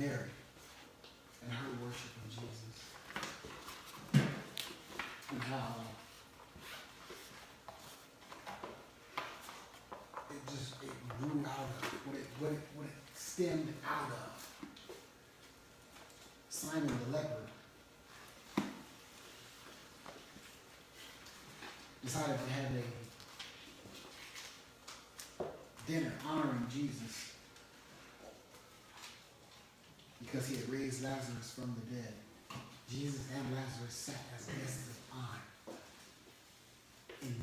Mary and her worship of Jesus, and how it grew out of what it stemmed out of. Simon the leper decided to have a dinner honoring Jesus because he had raised Lazarus from the dead. Jesus and Lazarus sat as guests of honor in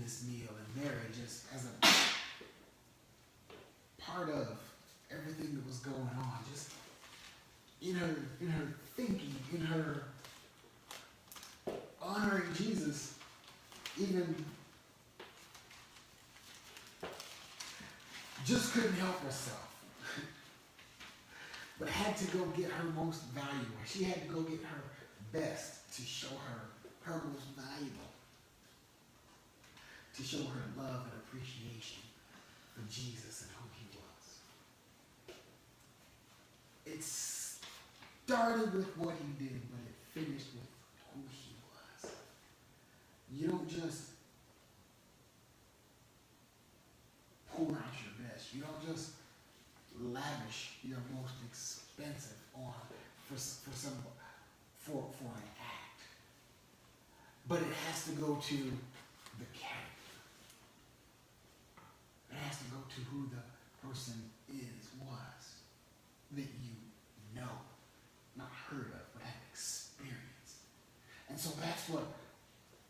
this meal, and Mary, just as a part of everything that was going on, just in her thinking, in her honoring Jesus, even just couldn't help herself, but had to go get her most valuable. She had to go get her best to show her most valuable, to show her love and appreciation for Jesus and who he was. It started with what he did, but it finished with who he was. You don't just pour out your best. You don't just lavish your most expensive on for an act. But it has to go to the character. It has to go to who the person was that you know, not heard of, but have experienced. And so that's what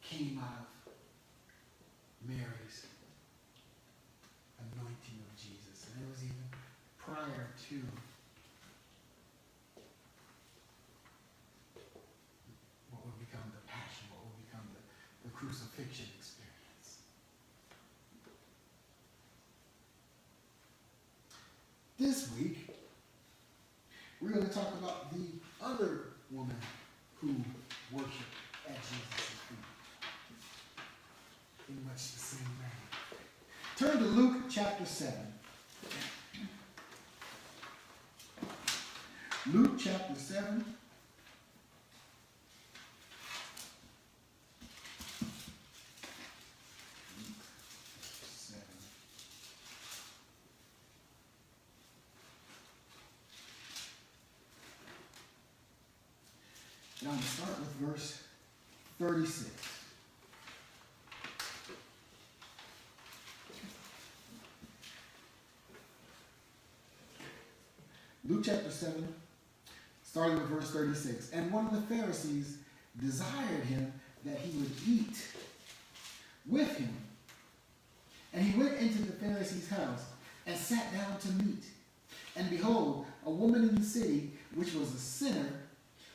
came out of Mary's anointing of Jesus. And it was even prior to what would become the passion, what would become the crucifixion experience. This week, we're going to talk about the other woman who worshiped at Jesus' feet in much the same manner. Turn to Luke chapter 7. Luke chapter 7. And I'm going to start with verse 36. Luke chapter 7, starting with verse 36. And one of the Pharisees desired him that he would eat with him. And he went into the Pharisee's house and sat down to meat. And behold, a woman in the city, which was a sinner,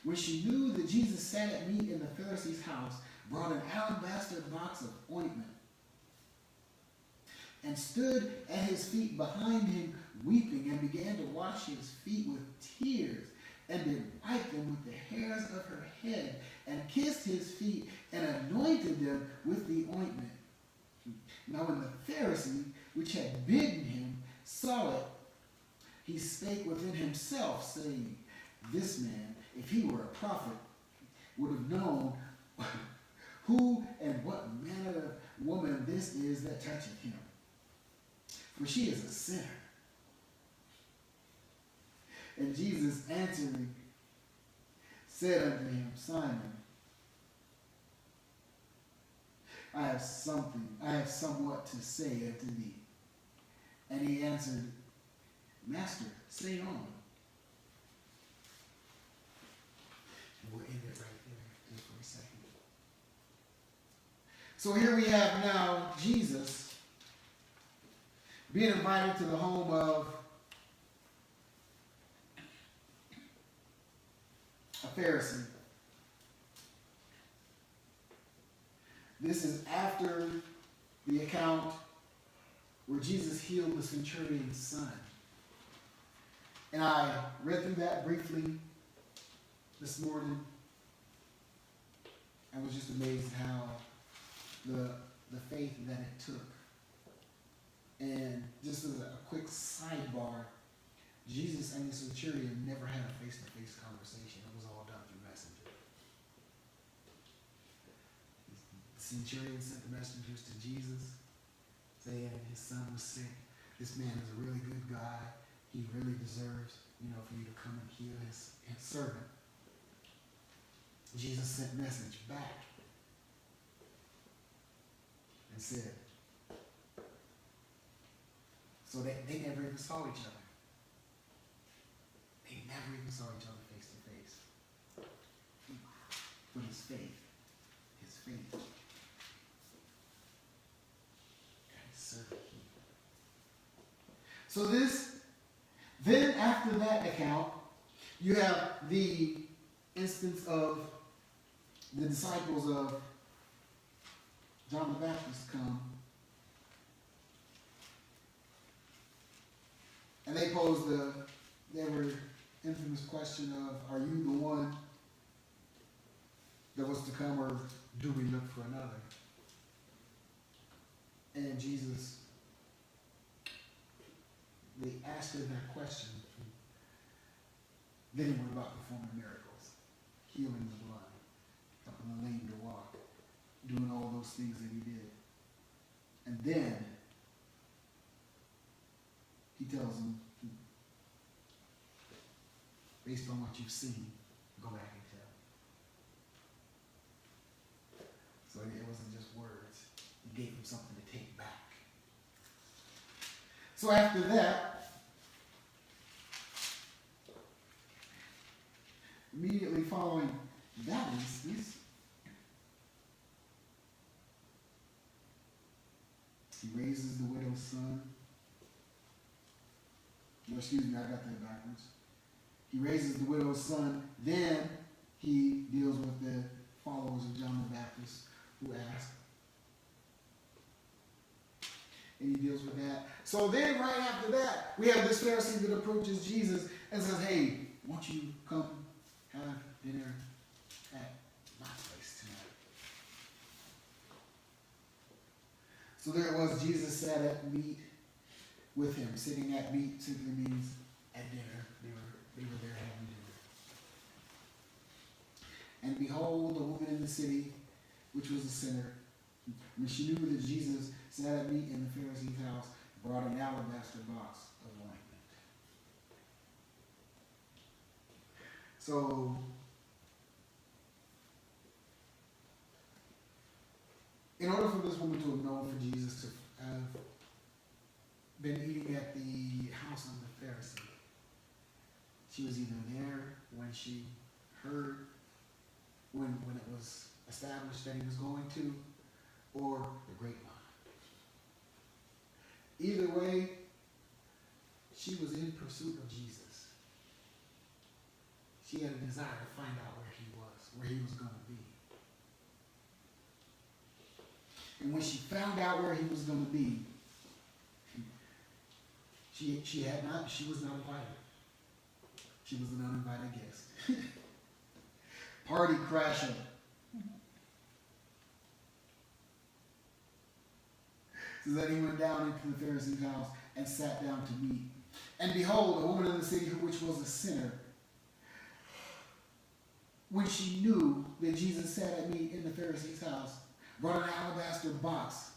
when she knew that Jesus sat at meat in the Pharisee's house, brought an alabaster box of ointment and stood at his feet behind him, weeping, and began to wash his feet with tears, and did wipe them with the hairs of her head, and kissed his feet, and anointed them with the ointment. Now when the Pharisee, which had bidden him, saw it, he spake within himself, saying, This man, if he were a prophet, would have known who and what manner of woman this is that toucheth him. For she is a sinner. And Jesus answering said unto him, Simon, I have somewhat to say unto thee. And he answered, Master, say on. We'll end it right there just for a second. So here we have now Jesus being invited to the home of a Pharisee. This is after the account where Jesus healed the centurion's son. And I read through that briefly this morning. I was just amazed at how the faith that it took. And just as a quick sidebar, Jesus and the centurion never had a face-to-face conversation. It was all done through messenger. The centurion sent the messengers to Jesus, saying his son was sick. This man is a really good guy. He really deserves, for you to come and heal his servant. Jesus sent message back and said, so they never even saw each other. They never even saw each other face to face. But his faith, got his servant healed. So then after that account, you have the instance of the disciples of John the Baptist come, and they pose their infamous question of, are you the one that was to come, or do we look for another? And Jesus, they asked him that question. Then he went about performing miracles, healing the blind, helping the lame to walk, doing all those things that he did. And then he tells them, based on what you've seen, go back and tell. So it wasn't just words. He gave them something to take back. So after that, immediately following that instance, he raises the widow's son. No, excuse me, I got that backwards. He raises the widow's son. Then he deals with the followers of John the Baptist who ask. And he deals with that. So then right after that, we have this Pharisee that approaches Jesus and says, hey, won't you come have dinner at my place tonight? So there it was, Jesus sat at meat with him. Sitting at meat simply means at dinner. They were there having dinner. And behold, a woman in the city, which was a sinner, when she knew that Jesus sat at meat in the Pharisee's house, brought an alabaster box of ointment. So, in order for this woman to have known, for Jesus to have been eating at the house of the Pharisee, she was either there when she heard, when it was established that he was going to, or the grapevine. Either way, she was in pursuit of Jesus. She had a desire to find out where he was going to be. And when she found out where he was going to be, she was not invited. She was an uninvited guest. Party crasher. So then he went down into the Pharisee's house and sat down to meat. And behold, a woman in the city which was a sinner, when she knew that Jesus sat at meat in the Pharisee's house, brought an alabaster box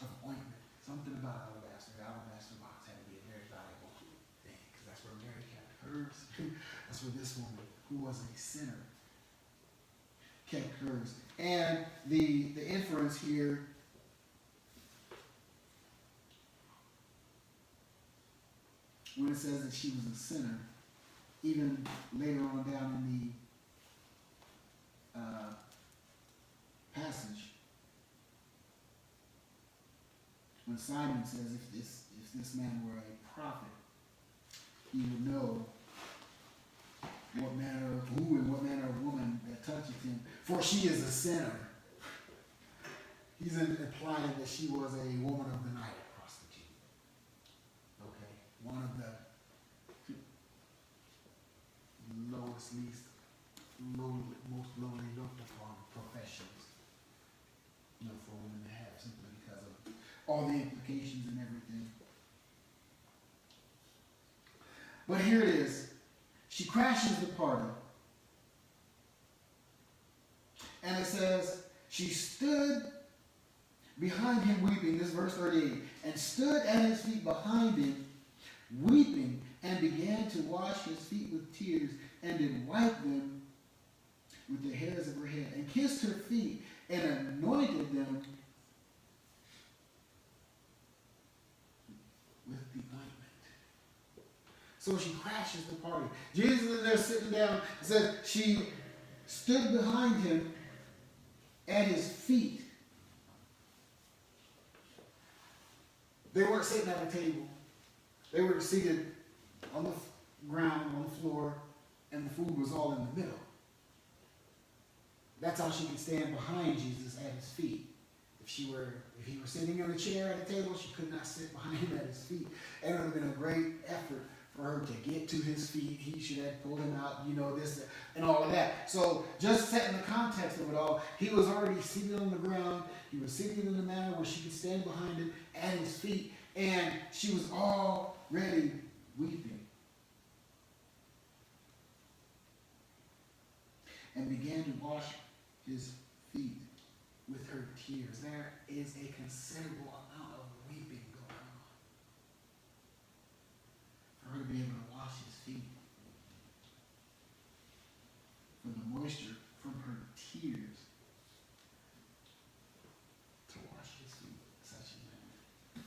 of ointment. Something about alabaster. The alabaster box had to be a very valuable thing, because that's where Mary kept hers. That's where this woman, who was a sinner, kept hers. And the inference here when it says that she was a sinner, even later on down in the passage, when Simon says if this man were a prophet, he would know what manner of who and what manner of woman that toucheth him, for she is a sinner. He's implying that she was a woman of the night, a prostitute. Okay, one of the most lowly looked upon professions, for a woman to have, simply because of all the implications and everything. But here it is. She crashes the party. And it says, she stood behind him weeping, this is verse 38, and stood at his feet behind him, weeping, and began to wash his feet with tears, and did wipe them with the hairs of her head, and kissed her feet, and anointed them with the ointment. So she crashes the party. Jesus is there sitting down. It says she stood behind him at his feet. They weren't sitting at a table. They were seated on the ground, on the floor, and the food was all in the middle. That's how she could stand behind Jesus at his feet. If he were sitting in a chair at a table, she could not sit behind him at his feet. And it would have been a great effort for her to get to his feet. He should have pulled him out, this and all of that. So just setting the context of it all, he was already seated on the ground. He was sitting in a manner where she could stand behind him at his feet. And she was already weeping. And began to wash his feet with her tears. There is a considerable amount of weeping going on for her to be able to wash his feet. For the moisture from her tears to wash his feet, such a manner.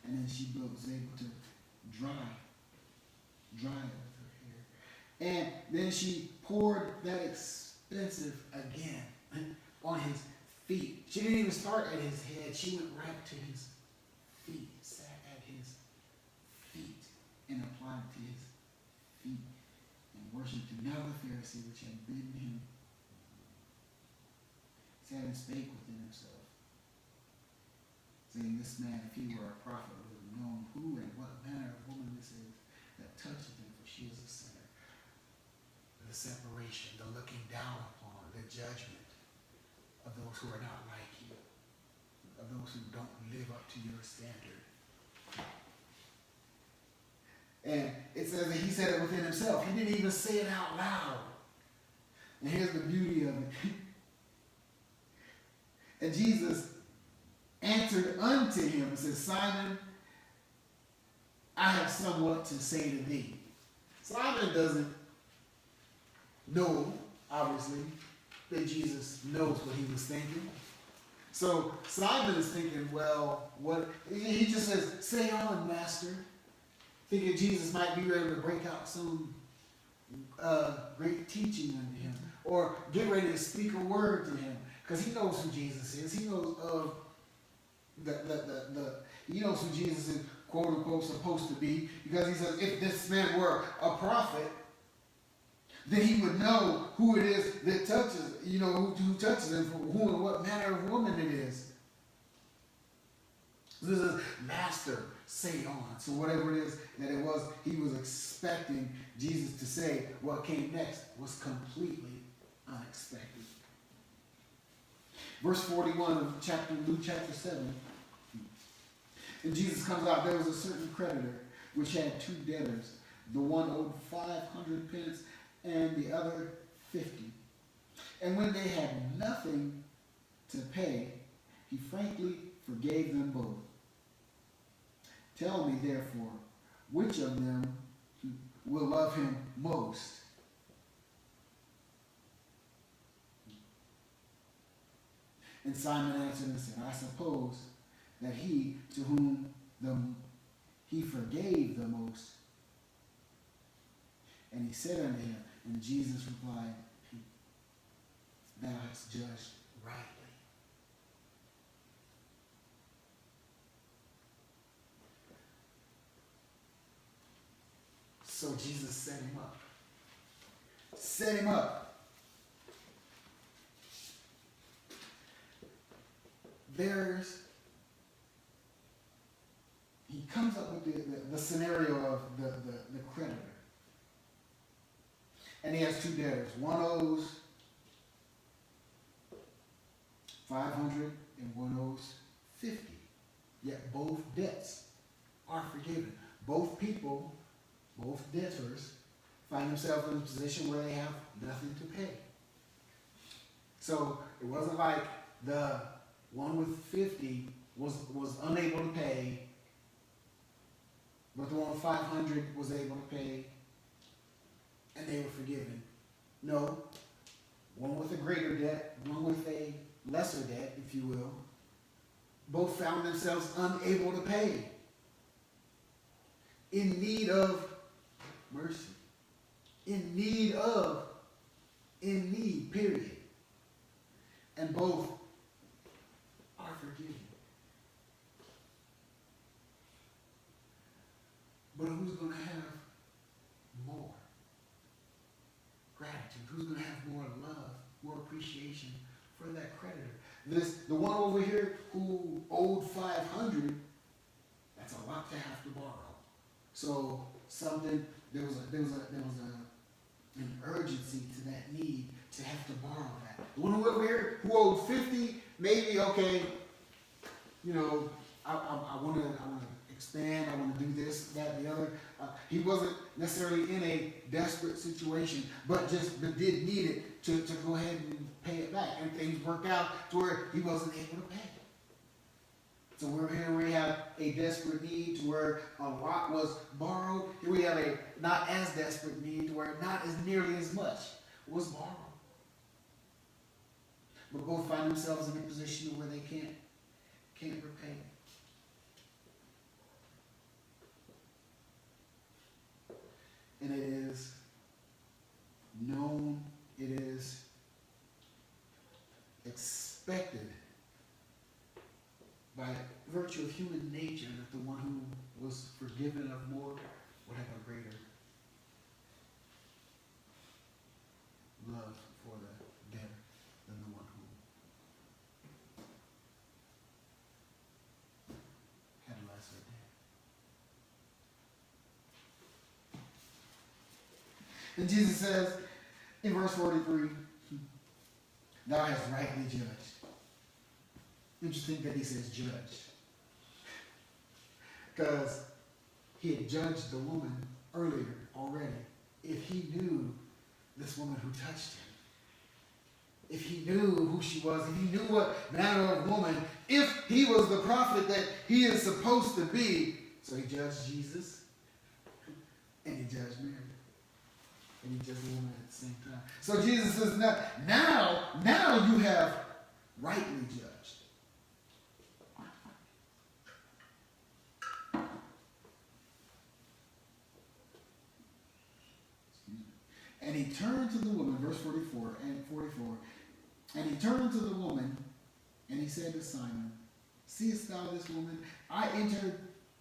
And then she was able to dry it with her hair. And then she poured that expensive again on his feet. She didn't even start at his head. She went right to his feet, sat at his feet, and applied to his feet, and worshipped him. Now the Pharisee, which had bidden him, sat and spake within himself, saying, this man, if he were a prophet, would have known who and what manner of woman this is that touches him, for she is a sinner. The separation, the looking down upon, the judgment of those who are not like you, of those who don't live up to your standard. And it says that he said it within himself. He didn't even say it out loud. And here's the beauty of it. And Jesus answered unto him and said, Simon, I have somewhat to say to thee. Simon doesn't know, obviously, that Jesus knows what he was thinking. So Simon is thinking, well, what? He just says, say on, master. Thinking Jesus might be ready to break out some great teaching unto him, or get ready to speak a word to him, because he knows who Jesus is. He knows of he knows who Jesus is, quote unquote, supposed to be, because he says, if this man were a prophet, then he would know who it is that touches, who touches him, who and what manner of woman it is. So this is master, say on. So whatever it is that it was, he was expecting Jesus to say. What came next was completely unexpected. Verse 41 of Luke chapter 7. And Jesus comes out. There was a certain creditor which had two debtors. The one owed 500 pence and the other 50. And when they had nothing to pay, he frankly forgave them both. Tell me, therefore, which of them will love him most? And Simon answered and said, I suppose that he to whom he forgave the most. And he said unto him, and Jesus replied, thou hast judged rightly. So Jesus set him up. Set him up. He comes up with the scenario of the creditor. And he has two debtors. One owes 500 and one owes 50. Yet both debts are forgiven. Both people both debtors, find themselves in a position where they have nothing to pay. So it wasn't like the one with 50 was unable to pay, but the one with 500 was able to pay, and they were forgiven. No, one with a greater debt, one with a lesser debt, if you will, both found themselves unable to pay, in need of mercy, in need, period. And both are forgiven. But who's going to have more gratitude? Who's going to have more love, more appreciation for that creditor? The one over here who owed 500, that's a lot to have to borrow. So there was an urgency to that need to have to borrow that. The one over here who owed 50, maybe, okay, you know, I want to expand, I want to do this, that, and the other. He wasn't necessarily in a desperate situation, but did need it to go ahead and pay it back. And things worked out to where he wasn't able to pay. So we're here, we have a desperate need to where a lot was borrowed. Here we have a not as desperate need to where not as nearly as much was borrowed. But both find themselves in a position where they can't repay. And it is known, it is expected by virtue of human nature that the one who was forgiven of more would have a greater love for the debtor than the one who had a lesser debt. And Jesus says in verse 43, thou hast rightly judged. Interesting that he says judge. Because he had judged the woman earlier already. If he knew this woman who touched him, if he knew who she was, if he knew what manner of woman, if he was the prophet that he is supposed to be, so he judged Jesus and he judged Mary. And he judged the woman at the same time. So Jesus says, now you have rightly judged. And he turned to the woman, verse 44, and he turned to the woman, and he said to Simon, seest thou this woman? I entered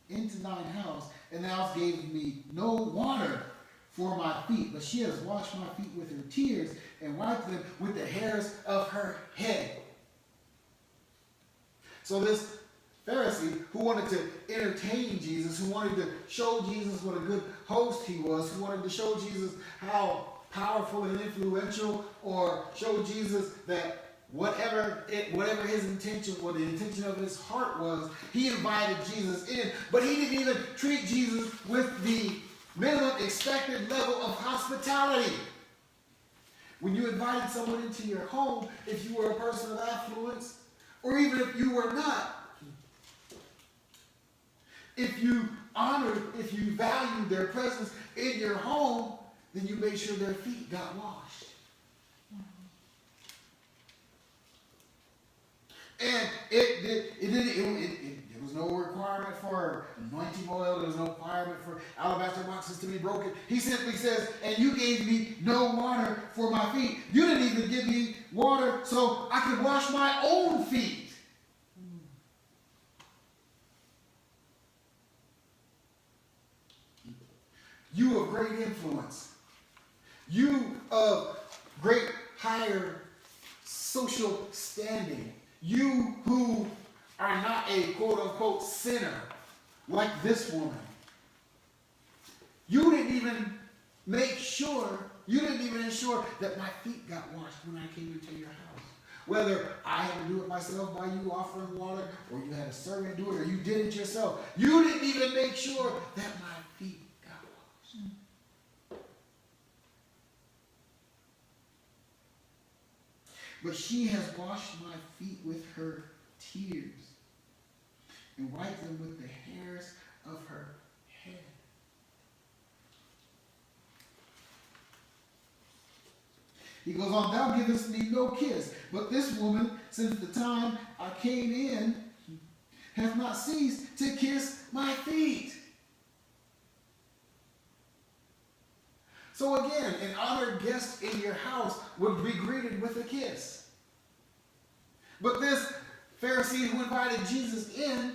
into thine house, and thou gavest me no water for my feet, but she has washed my feet with her tears, and wiped them with the hairs of her head. So this Pharisee who wanted to entertain Jesus, who wanted to show Jesus what a good host he was, who wanted to show Jesus how powerful and influential, or show Jesus that whatever his intention, what the intention of his heart was, he invited Jesus in, but he didn't even treat Jesus with the minimum expected level of hospitality. When you invited someone into your home, if you were a person of affluence, or even if you were not, if you honored, if you valued their presence in your home, then you made sure their feet got washed. And there was no requirement for anointing oil. There was no requirement for alabaster boxes to be broken. He simply says, and you gave me no water for my feet. You didn't even give me water so I could wash my own feet. You of great influence. You of great higher social standing. You who are not a quote-unquote sinner like this woman. You didn't even ensure that my feet got washed when I came into your house. Whether I had to do it myself by you offering water, or you had a servant do it, or you did it yourself. You didn't even make sure that my feet got washed. But she has washed my feet with her tears and wiped them with the hairs of her head. He goes on, thou givest me no kiss, but this woman, since the time I came in, hath not ceased to kiss my feet. So again, an honored guest in your house would be greeted with a kiss. But this Pharisee who invited Jesus in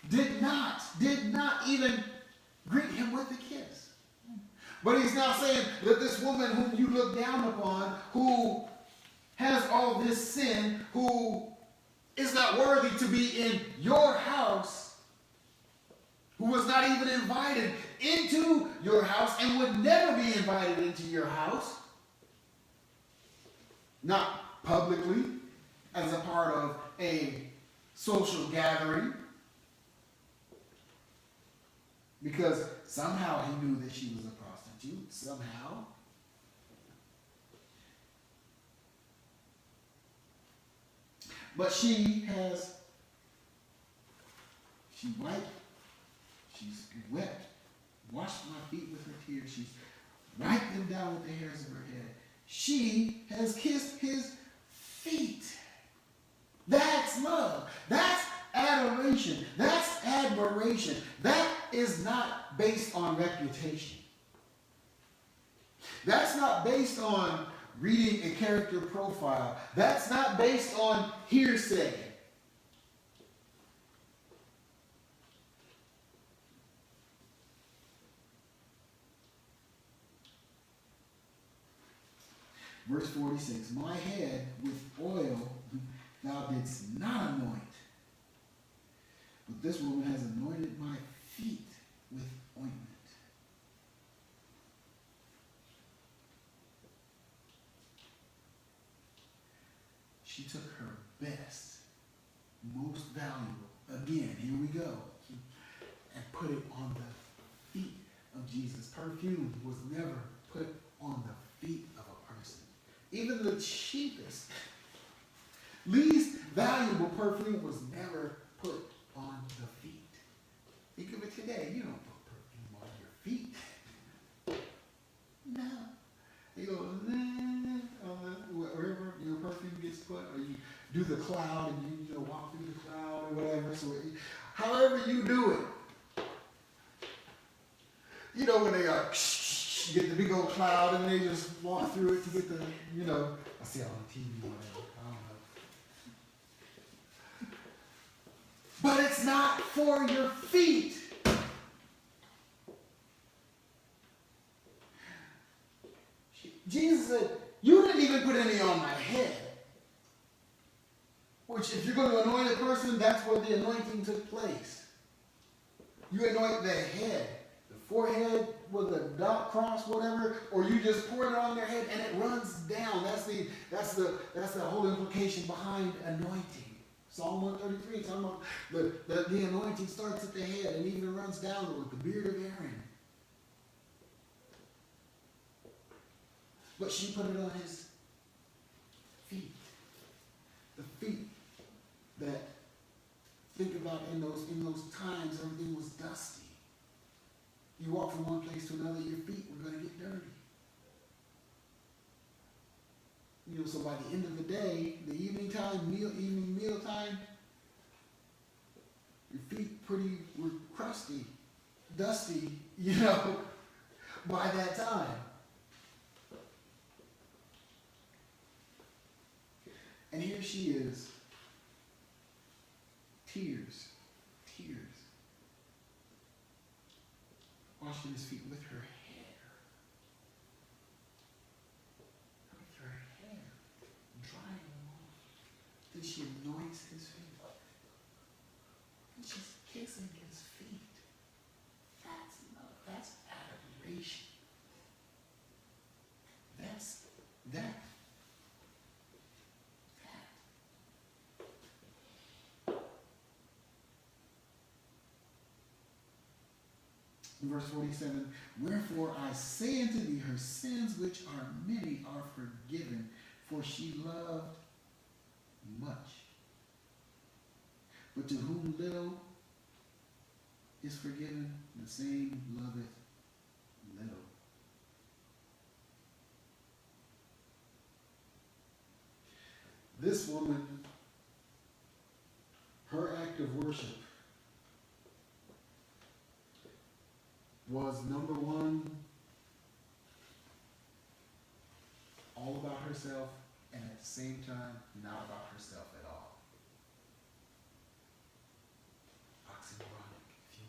did not even greet him with a kiss. But he's now saying that this woman whom you look down upon, who has all this sin, who is not worthy to be in your house, who was not even invited into your house and would never be invited into your house, not publicly as a part of a social gathering, because somehow he knew that she was a prostitute, somehow. But she wiped, she's wept, washed my feet with her tears, she's wiped them down with the hairs of her head. She has kissed his feet. That's love. That's adoration. That's admiration. That is not based on reputation. That's not based on reading a character profile. That's not based on hearsay. Verse 46, my head with oil thou didst not anoint, but this woman has anointed my feet with ointment. She took her best, most valuable, again, here we go, and put it on the feet of Jesus. Perfume was never put on the feet of a person. Even the cheapest, least valuable perfume was never put on the feet. Think of it today. You don't put perfume on your feet. No. You go, wherever your perfume gets put, or you do the cloud and you walk through the cloud or whatever. So however you do it. You know when they get the big old cloud and they just walk through it to get the, I see it on TV or whatever. I don't know. But it's not for your feet. Jesus said, you didn't even put any on my head. Which, if you're going to anoint a person, that's where the anointing took place. You anoint the head, the forehead with a dot cross, whatever, or you just pour it on their head and it runs down. That's the whole implication behind anointing. Psalm 133 talking about the anointing starts at the head and even runs down with the beard of Aaron. But she put it on his feet. The feet that, think about in those times, everything was dusty. You walk from one place to another, your feet were going to get dirty. So by the end of the day, the evening meal time, your feet were crusty, dusty, by that time. And here she is, tears, washing his feet with her hair. With her hair, drying them off. Then she anoints his feet. And she's kissing his feet. That's love. That's adoration. That. In verse 47, wherefore I say unto thee, her sins, which are many, are forgiven, for she loved much. But to whom little is forgiven, the same loveth little. This woman, her act of worship was, number one, all about herself, and at the same time, not about herself at all. Oxymoronic, if you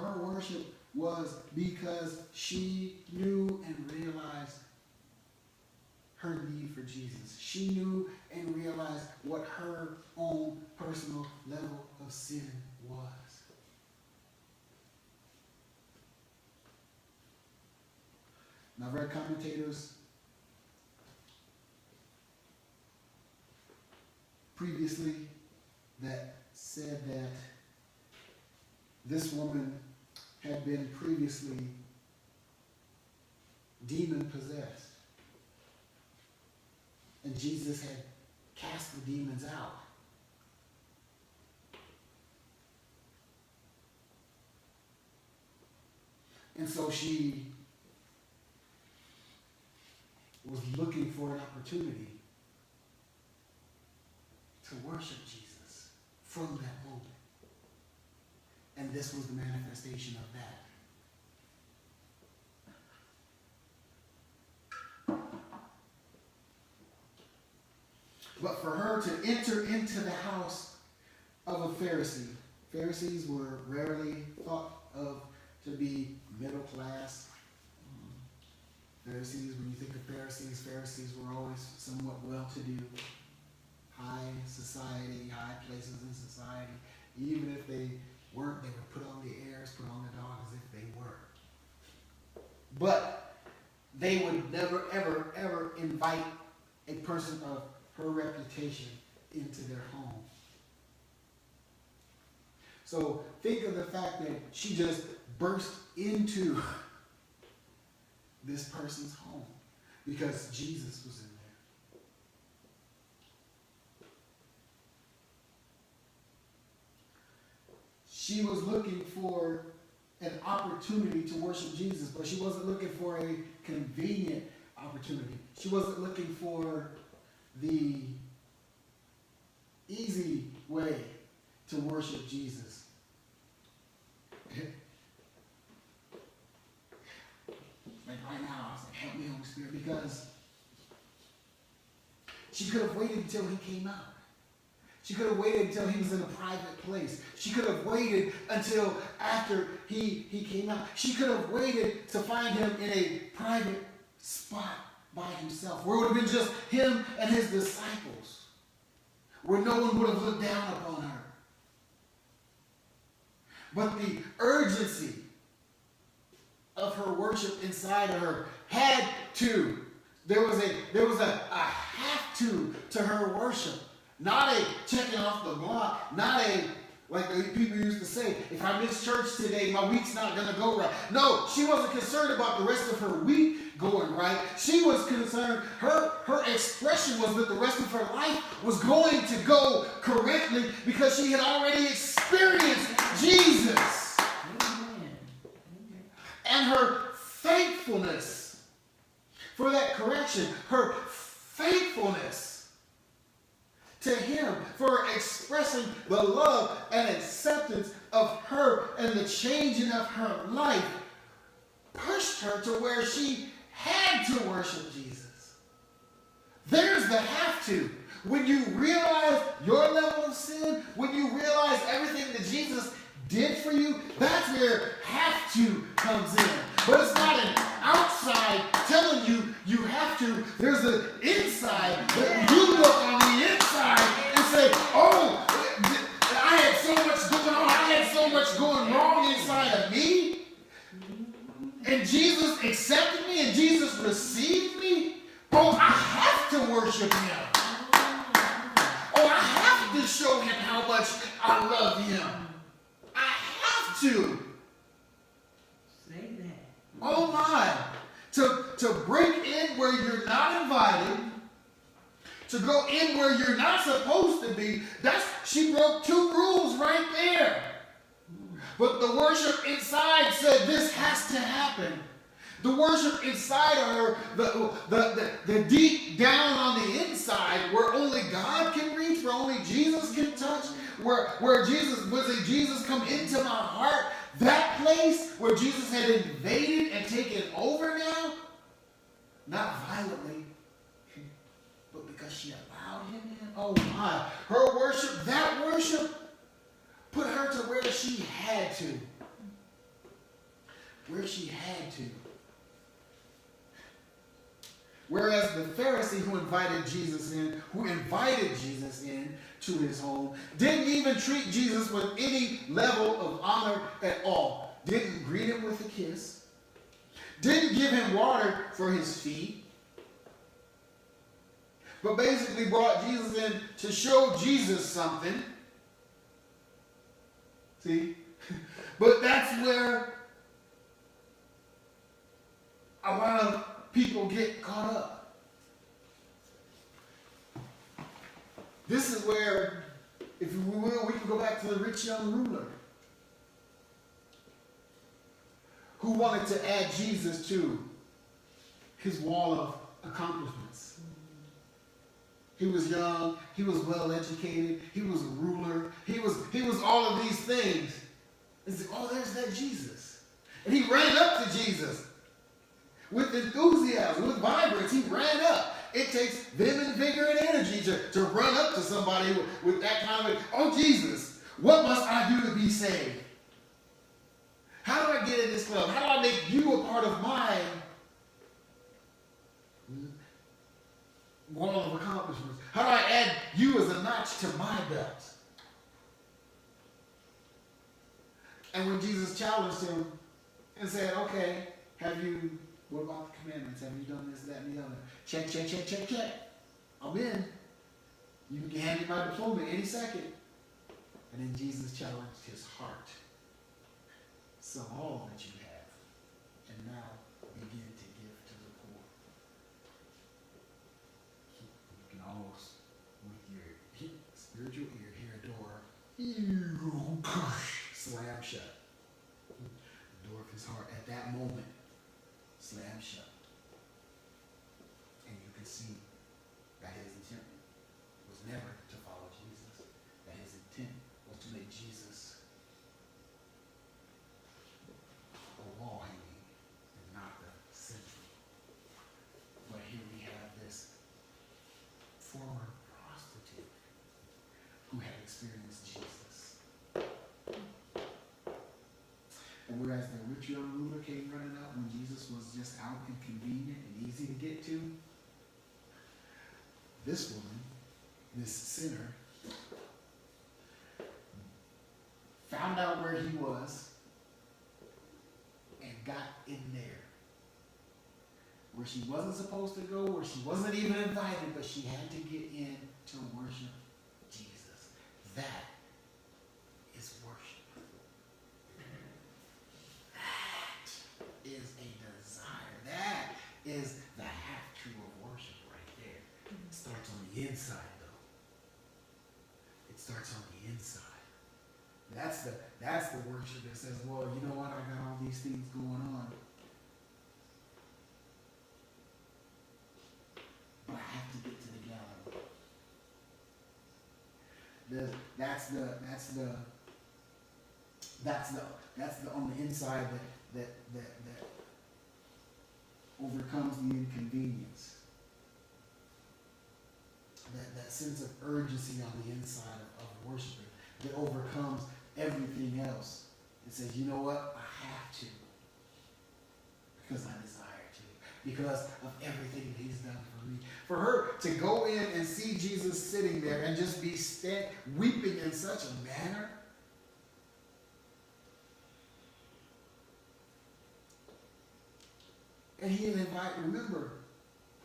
will. Her worship was because she knew and realized her need for Jesus. She knew and realized what her own personal level of sin was. Now, I've read commentators previously that said that this woman had been previously demon possessed. And Jesus had cast the demons out. And so she was looking for an opportunity to worship Jesus from that moment. And this was the manifestation of that. But for her to enter into the house of a Pharisee, Pharisees were rarely thought of to be middle class. Pharisees, when you think of Pharisees, Pharisees were always somewhat well-to-do, high society, high places in society. Even if they weren't, they would put on the airs, put on the dog as if they were. But they would never, ever, ever invite a person of her reputation into their home. So think of the fact that she just burst into this person's home because Jesus was in there. She was looking for an opportunity to worship Jesus, but she wasn't looking for a convenient opportunity. She wasn't looking for the easy way to worship Jesus. Like right now, I was like, help me, Holy Spirit, because she could have waited until he came out. She could have waited until he was in a private place. She could have waited until after he came out. She could have waited to find him in a private spot by himself, where it would have been just him and his disciples, where no one would have looked down upon her. But the urgency of her worship inside of her had to. There was a have to her worship. Not a checking off the block. Not a, like the people used to say, if I miss church today, my week's not going to go right. No, she wasn't concerned about the rest of her week going right. She was concerned, her expression was that the rest of her life was going to go correctly because she had already experienced Jesus. And her thankfulness for that correction, her thankfulness to him for expressing the love and acceptance of her and the changing of her life pushed her to where she had to worship Jesus. There's the have to. When you realize your level of sin, when you realize everything that Jesus did for you, that's where have to comes in. But it's not an outside telling you you have to. There's an inside that you look on the inside and say, oh, I had so much going on. I had so much going wrong inside of me. And Jesus accepted me and Jesus received me. Oh, I have to worship him. Oh, I have to show him how much I love him. I to. Say that. Oh my. To break in where you're not invited, to go in where you're not supposed to be, she broke two rules right there. But the worship inside said this has to happen. The worship inside of her, the deep down on the inside, where only God can reach, where only Jesus can touch, where Jesus come into my heart, that place where Jesus had invaded and taken over now, not violently, but because she allowed him in. Oh my, her worship, that worship, put her to where she had to. Where she had to. Whereas the Pharisee who invited Jesus in to his home, didn't even treat Jesus with any level of honor at all. Didn't greet him with a kiss. Didn't give him water for his feet. But basically brought Jesus in to show Jesus something. See? But that's where a lot of people get caught up. This is where, if we will, we can go back to the rich young ruler who wanted to add Jesus to his wall of accomplishments. He was young, he was well educated, he was a ruler, he was all of these things. And said, oh, there's that Jesus. And he ran up to Jesus with enthusiasm, with vibrance. He ran up. It takes vim and vigor and energy to run up to somebody with that kind of, oh, Jesus, what must I do to be saved? How do I get in this club? How do I make you a part of my wall of accomplishments? How do I add you as a notch to my belt? And when Jesus challenged him and said, okay, what about the commandments? Have you done this, that, and the other? Check, check, check, check, check. I'm in. You can hand me my diploma any second. And then Jesus challenged his heart. Sell all that you have, and now begin to give to the poor. You can almost, with your spiritual ear, hear a door slam shut. The door of his heart at that moment slam shut. And you can see that his intent was never to follow Jesus. That his intent was to make Jesus a wall hanging and not the center. But here we have this former prostitute who had experienced Jesus. And whereas the rich young ruler came running up when Jesus was just out and convenient and easy to get to, this woman, this sinner, found out where he was and got in there. Where she wasn't supposed to go, where she wasn't even invited, but she had to get in to worship Jesus. That is worship. That is a desire. That is the half-true of worship right there. It starts on the inside, though. It starts on the inside. That's the worship that says, well, you know what, I got all these things going on, but I have to get to the gallery. That's the on the inside that overcomes the inconvenience. That sense of urgency on the inside of worshiping that overcomes everything else. It says, you know what? I have to. Because I desire to. Because of everything that he's done for me. For her to go in and see Jesus sitting there and just be weeping in such a manner. And he didn't invite, remember,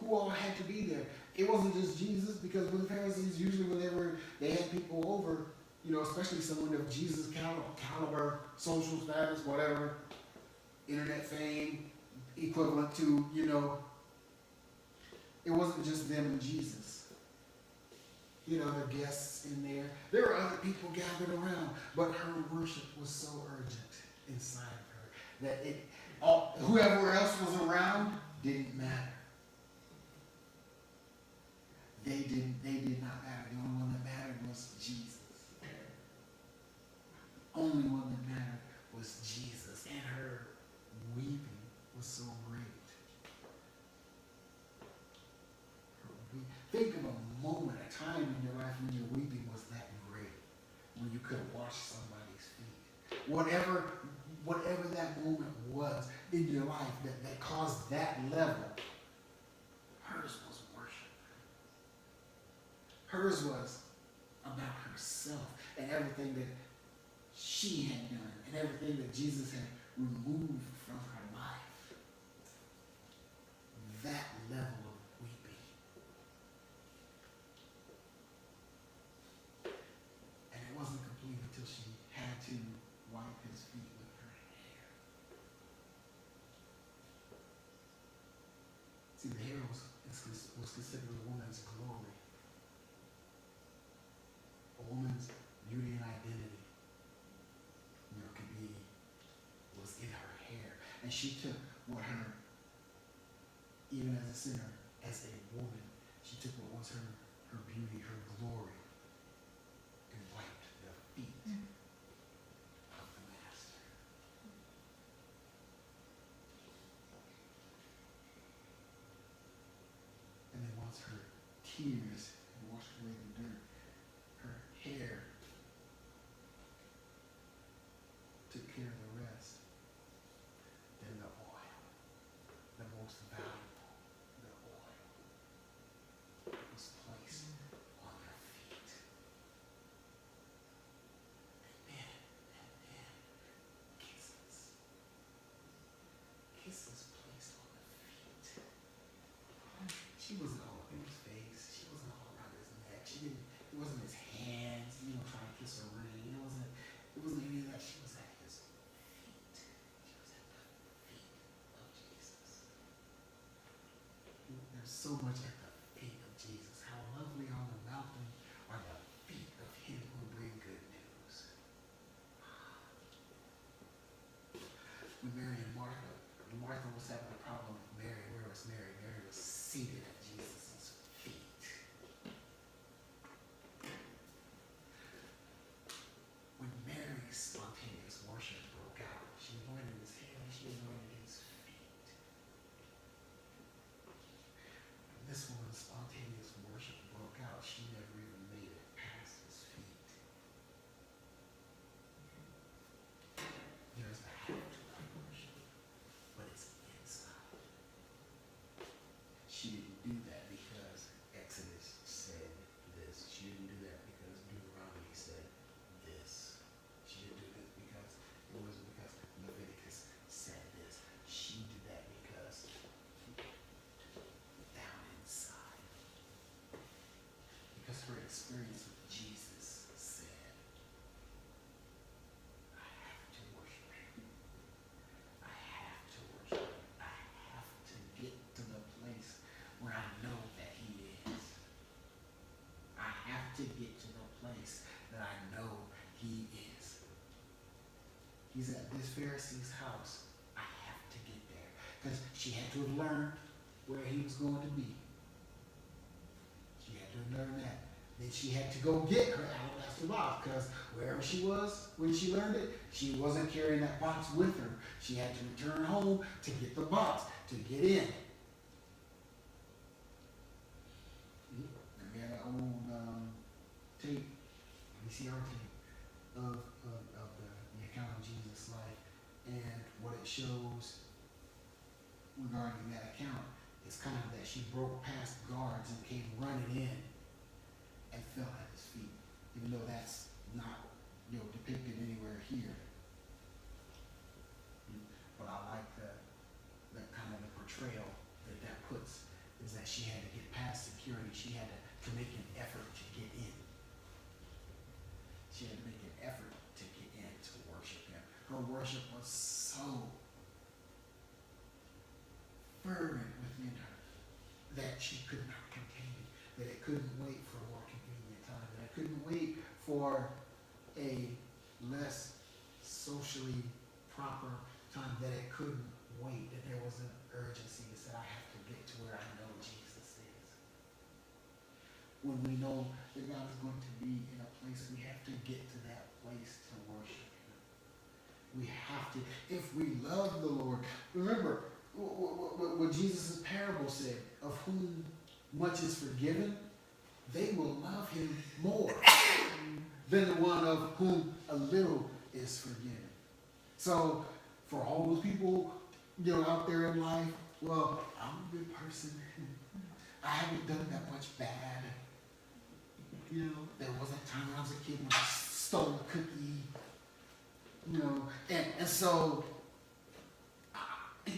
who all had to be there. It wasn't just Jesus, because with the Pharisees, usually whenever they had people over, You know, especially someone of Jesus caliber, social status, whatever, internet fame, equivalent to, you know, it wasn't just them and Jesus. You know, the guests in there. There were other people gathered around, but her worship was so urgent inside of her that whoever else was around didn't matter. They did not matter. The only one that mattered was Jesus. Only one that mattered was Jesus. And her weeping was so great. Think of a moment, a time in your life when your weeping was that great, when you could wash somebody's feet. Whatever that moment was in your life that caused that level, hers was worship. Hers was about herself and everything that she had done and everything that Jesus had removed from her life. That level of weeping. And it wasn't complete until she had to wipe his feet with her hair. See, the hair was considered a woman's glory. A woman's beauty and identity, you know, was in her hair. And she took what even as a sinner, as a woman, she took what was her beauty, her glory, and wiped the feet of the Master. And then once her tears had washed away the dirt, her hair took care of the rest. Then the oil, the most valuable, the oil, was placed on her feet. And then kisses. Kisses placed on the feet. She wasn't all up in his face. She wasn't all around his neck. It wasn't his hands, you know, trying to kiss her ring. It wasn't any of that. She was at his feet. She was at the feet of Jesus. There's so much at the feet of Jesus. How lovely on the mountain are the feet of him who bring good news. When Mary and Martha was having a problem with Mary. Where was Mary? Mary was seated at Jesus' feet. When Mary's spontaneous worship broke out, she anointed his head, she anointed his feet. When this woman's spontaneous worship broke out, she never even made it past his feet. There's a have to of worship, but it's inside. She didn't do that because Exodus said this. She didn't do that because Deuteronomy said this. She didn't do this because Leviticus said this. She did that because down inside. Because her experience with Jesus said, I have to worship him. I have to worship him. I have to get to the place where I know that he is. I have to get to the place that I know he is. He's at this Pharisee's house. I have to get there. Because she had to have learned where he was going to be. She had to have learned that. Then she had to go get her alabaster box, because wherever she was when she learned it, she wasn't carrying that box with her. She had to return home to get the box, to get in. And we had our own tape, VCR tape, of the account of Jesus' life, and what it shows regarding that account is kind of that she broke past guards and came running in and fell at his feet, even though that's not, depicted anywhere here. But I like the kind of the portrayal that puts, is that she had to get past security. She had to make an effort to get in. She had her worship was so fervent within her that she could not contain it, that it couldn't wait for a more convenient time, that it couldn't wait for a less socially proper time, that it couldn't wait, that there was an urgency that said, I have to get to where I know Jesus is. When we know that God is going to be in a place, we have to get to that place to worship Him. We have to. If we love the Lord, remember what Jesus' parable said, of whom much is forgiven, they will love Him more than the one of whom a little is forgiven. So, for all those people, out there in life, well, I'm a good person. I haven't done that much bad. There was a time when I was a kid when I stole a cookie. And so,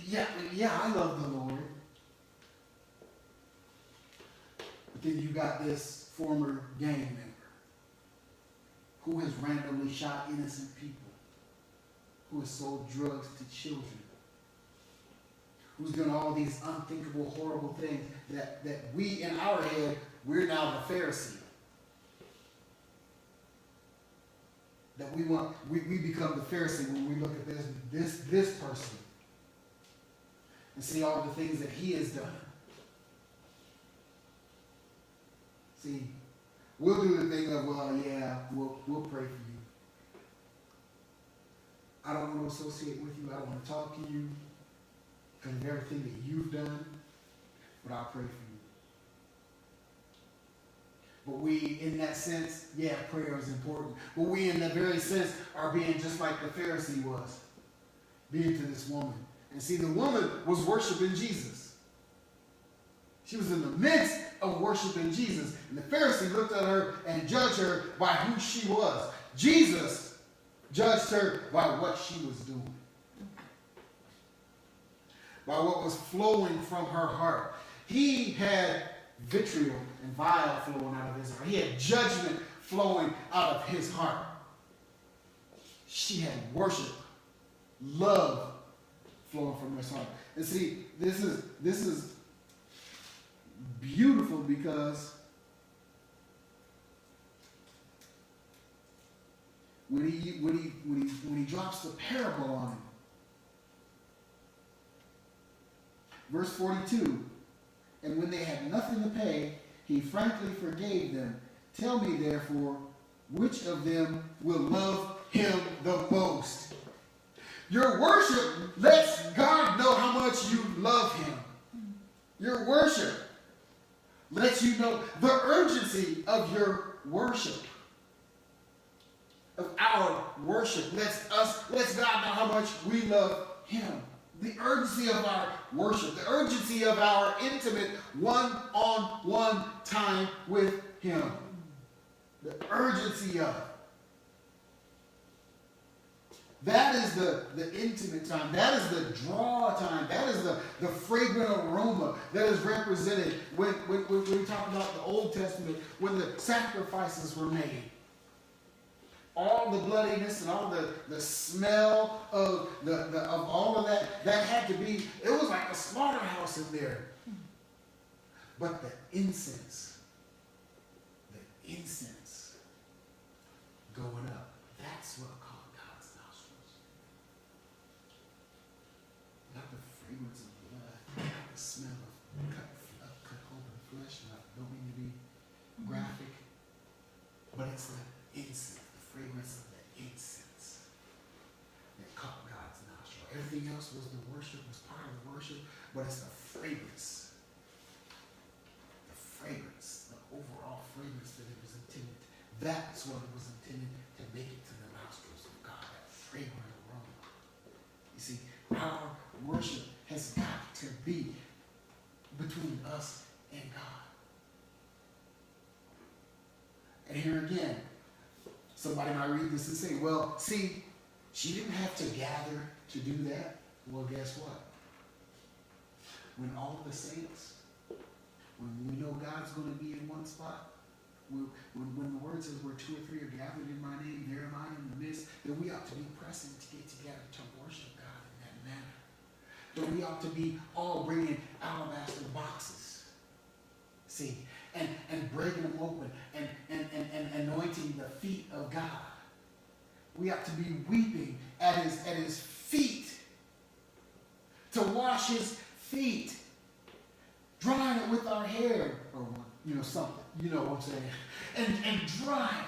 yeah, I love the Lord. But then you got this former gang member who has randomly shot innocent people, who has sold drugs to children, who's done all these unthinkable, horrible things that we, in our head, we're now the Pharisee. That we become the Pharisee when we look at this person and see all the things that he has done. See, we'll do the thing of, well, yeah, we'll pray for you. I don't want to associate with you. I don't want to talk to you because of everything that you've done, but I'll pray for you. But we, in that sense, yeah, prayer is important. But we, in that very sense, are being just like the Pharisee was, being to this woman. And see, the woman was worshiping Jesus. She was in the midst of worshiping Jesus. And the Pharisee looked at her and judged her by who she was. Jesus judged her by what she was doing, by what was flowing from her heart. He had vitriol and bile flowing out of his heart. He had judgment flowing out of his heart. She had worship, love flowing from his heart. And see, this is beautiful because when he drops the parable on him, verse 42. And when they had nothing to pay, he frankly forgave them. Tell me, therefore, which of them will love him the most? Your worship lets God know how much you love him. Your worship lets you know the urgency of your worship. Of our worship lets God know how much we love him. The urgency of our worship, the urgency of our intimate one-on-one time with him. The urgency of it. That is the intimate time. That is the draw time. That is the fragrant aroma that is represented when we talk about the Old Testament, when the sacrifices were made. All the bloodiness and all the smell of all of that had to be, it was like a slaughterhouse in there. But the incense going up, that's what caught God's nostrils. Not the fragrance of blood, not the smell of cut open flesh. I don't mean to be graphic, but it's the incense. Fragrance of the incense that caught God's nostril. Everything else was the worship, was part of the worship, but it's the fragrance, the overall fragrance that it was intended. That's what it was intended to make it to the nostrils of God, that fragrant aroma. You see, our worship has got to be between us and God. And here again, somebody might read this and say, well, see, she didn't have to gather to do that. Well, guess what? When all the saints, when we know God's going to be in one spot, when the word says where 2 or 3 are gathered in my name, there am I in the midst, then we ought to be pressing to get together that we ought to be all bringing alabaster boxes. See, and breaking them open and anointing the feet of God. We ought to be weeping at his feet, to wash his feet, drying it with our hair, or something, you know what I'm saying, and dry it.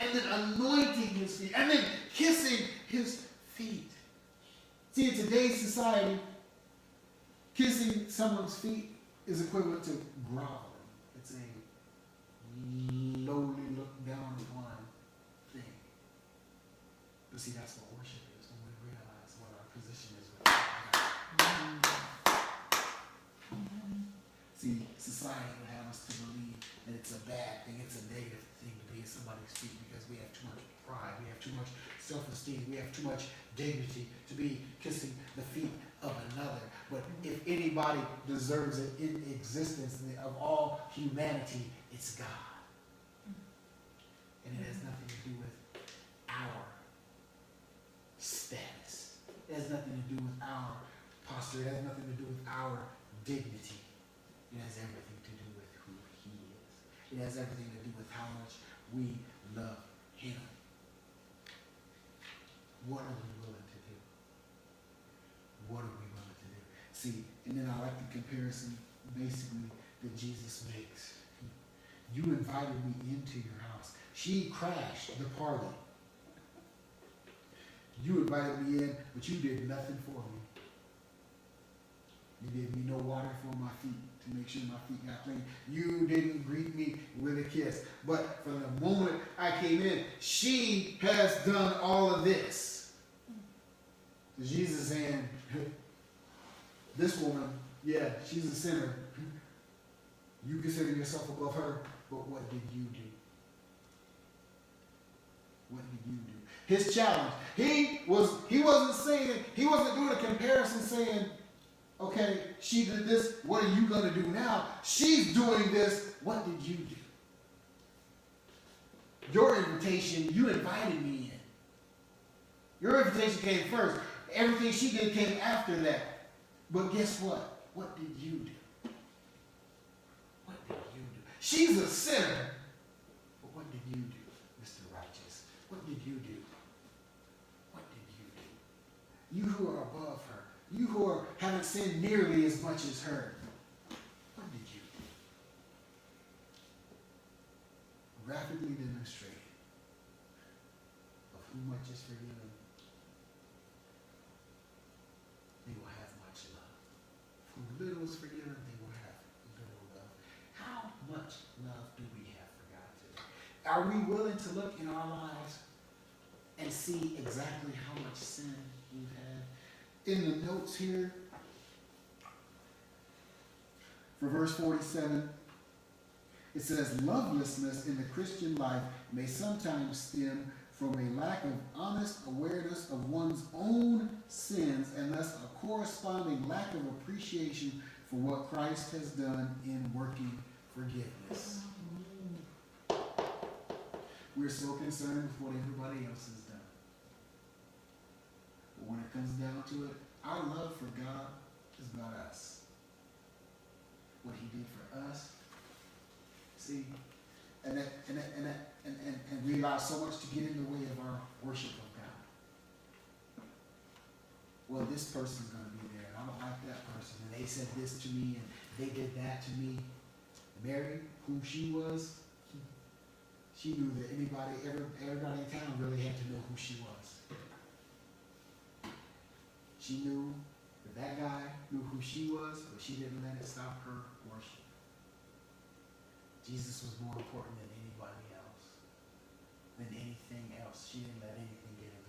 And then anointing his feet, and then kissing his feet. See, in today's society, kissing someone's feet is equivalent to groveling. It's a lowly look down upon thing. But see, that's what worship is, when we realize what our position is with God. See, society would have us to believe that it's a bad thing, it's a negative thing to be at somebody's feet because we have too much pride, we have too much self-esteem, we have too much dignity to be kissing the feet of another. But if anybody deserves it in existence of all humanity, it's God. And it has nothing to do with our status. It has nothing to do with our posture. It has nothing to do with our dignity. It has everything to do with who he is. It has everything to do with how much we love him. What are we willing to do? What are we willing to do? See, and then I like the comparison basically that Jesus makes. You invited me into your house. She crashed the party. You invited me in, but you did nothing for me. You gave me no water for my feet to make sure my feet got clean. You didn't greet me with a kiss. But from the moment I came in, she has done all of this. So Jesus is saying, this woman, yeah, she's a sinner. You consider yourself above her, but what did you do? What did you do? His challenge. He wasn't saying, he wasn't doing a comparison saying, okay, she did this, what are you going to do now? She's doing this, what did you do? Your invitation, you invited me in. Your invitation came first. Everything she did came after that. But guess what? What did you do? What did you do? She's a sinner. But what did you do, Mr. Righteous? What did you do? What did you do? You who are above her. You who haven't sinned nearly as much as her. What did you do? Rapidly demonstrated of who much is forgiven, they will have much love. Who little is forgiven, they will have little love. How much love do we have for God today? Are we willing to look in our lives and see exactly how much sin we've had? In the notes here, for verse 47, it says, lovelessness in the Christian life may sometimes stem from a lack of honest awareness of one's own sins and thus a corresponding lack of appreciation for what Christ has done in working forgiveness. We're so concerned with what everybody else has done. But when it comes down to it, our love for God is about us. What he did for us. See? And we allow so much to get in the way of our worship of God. Well, this person's going to be there, and I don't like that person. And they said this to me, and they did that to me. Mary, who she was, she knew that everybody in town really had to know who she was. She knew that guy knew who she was, but she didn't let it stop her worship. Jesus was more important than anybody else, than anything else. She didn't let anything get in the